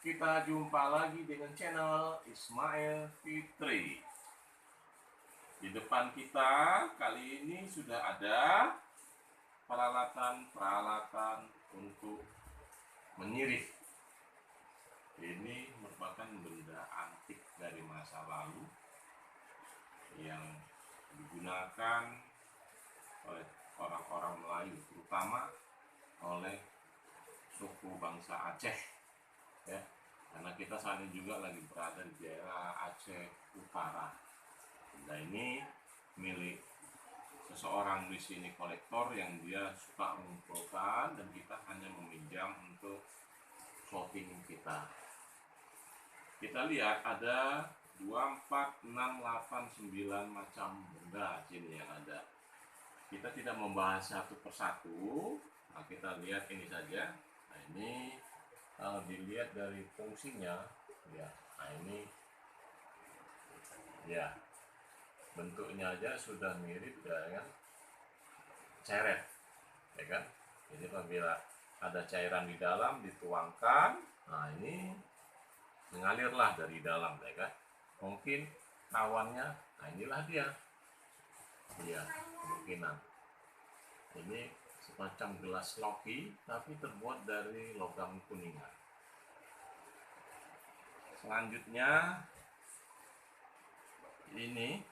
Kita jumpa lagi dengan channel Ismail Fitri. Di depan kita kali ini sudah ada peralatan untuk menyirih. Ini merupakan benda antik dari masa lalu yang digunakan oleh orang-orang Melayu, terutama oleh suku bangsa Aceh, ya. Karena kita saat ini juga lagi berada di daerah Aceh Utara. Nah, ini milik seseorang di sini, kolektor yang dia suka mengumpulkan, dan kita hanya meminjam untuk shopping kita. Kita lihat ada 2, 4, 6, 8, 9 macam benda jin yang ada. Kita tidak membahas satu persatu. Nah, kita lihat ini saja. Nah, ini kalau dilihat dari fungsinya, ya, nah ini, ya, bentuknya aja sudah mirip dengan ceret, ya kan? Jadi apabila ada cairan di dalam dituangkan, nah ini mengalirlah dari dalam, ya kan? Mungkin awannya, nah inilah dia, ya, kemungkinan ini semacam gelas loki tapi terbuat dari logam kuningan. Selanjutnya ini,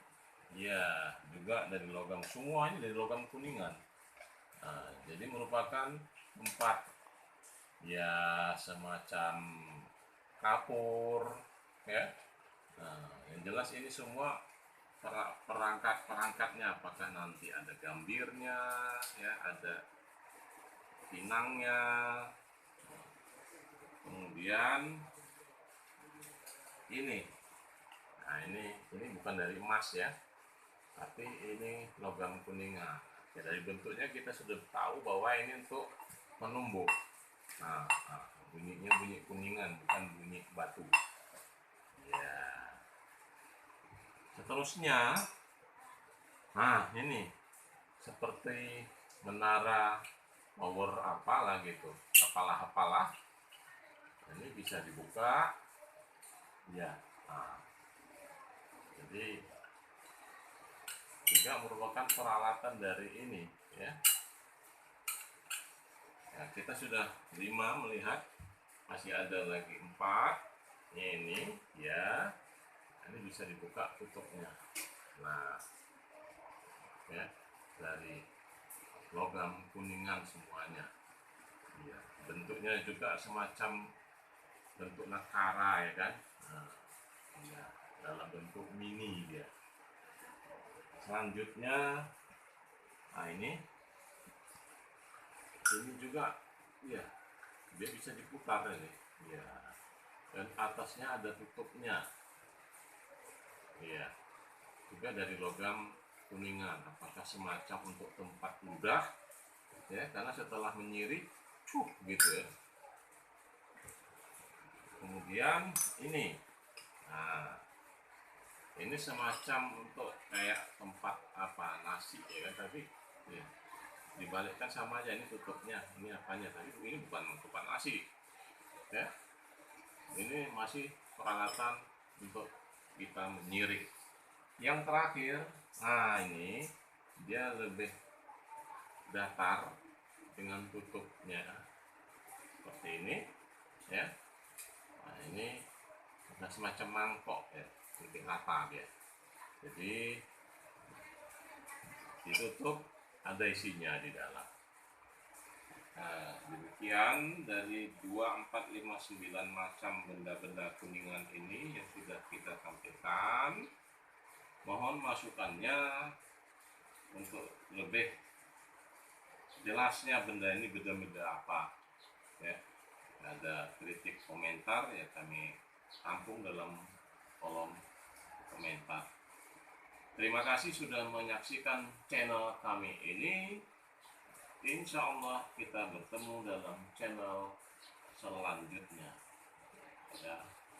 ya, juga dari logam, semua ini dari logam kuningan. Nah, jadi merupakan tempat, ya, semacam kapur, ya. Nah, yang jelas ini semua perangkat-perangkatnya, apakah nanti ada gambirnya, ya, ada pinangnya, kemudian ini, nah ini bukan dari emas, ya, tapi ini logam kuningan. Ya, dari bentuknya kita sudah tahu bahwa ini untuk menumbuk. Nah, bunyinya bunyi kuningan, bukan bunyi batu. Ya. Seterusnya, nah ini seperti menara tower apalah gitu, apalah. Ini bisa dibuka, ya. Nah, jadi juga merupakan peralatan dari ini, ya. Nah, kita sudah 5 melihat, masih ada lagi 4. Ini, ya, ini bisa dibuka tutupnya. Nah, ya, dari logam kuningan semuanya. Ya, bentuknya juga semacam bentuk nakara, ya kan? Nah, ya, dalam bentuk mini dia. Selanjutnya, nah ini juga, ya, dia bisa diputar ini, ya, dan atasnya ada tutupnya, ya, juga dari logam kuningan. Apakah semacam untuk tempat ludah, ya, karena setelah menyirih, gitu, ya. Kemudian ini, nah, ini semacam untuk kayak tempat apa, nasi, ya kan, tapi, ya, dibalikkan sama aja, ini tutupnya, ini apanya, tapi ini bukan tempat nasi, ya. Ini masih peralatan untuk kita menyirih. Yang terakhir, nah ini dia lebih datar dengan tutupnya seperti ini, ya. Nah, ini ada semacam mangkok, ya, lebih rata dia. Jadi ditutup, ada isinya di dalam. Nah, demikian dari 2, 4, 5, 9 macam benda-benda kuningan ini yang sudah kita tampilkan. Mohon masukannya untuk lebih jelasnya benda ini benda-benda apa, ya. Ada kritik komentar, ya, kami tampung dalam kolom komentar. Terima kasih sudah menyaksikan channel kami ini. Insya Allah kita bertemu dalam channel selanjutnya, ya.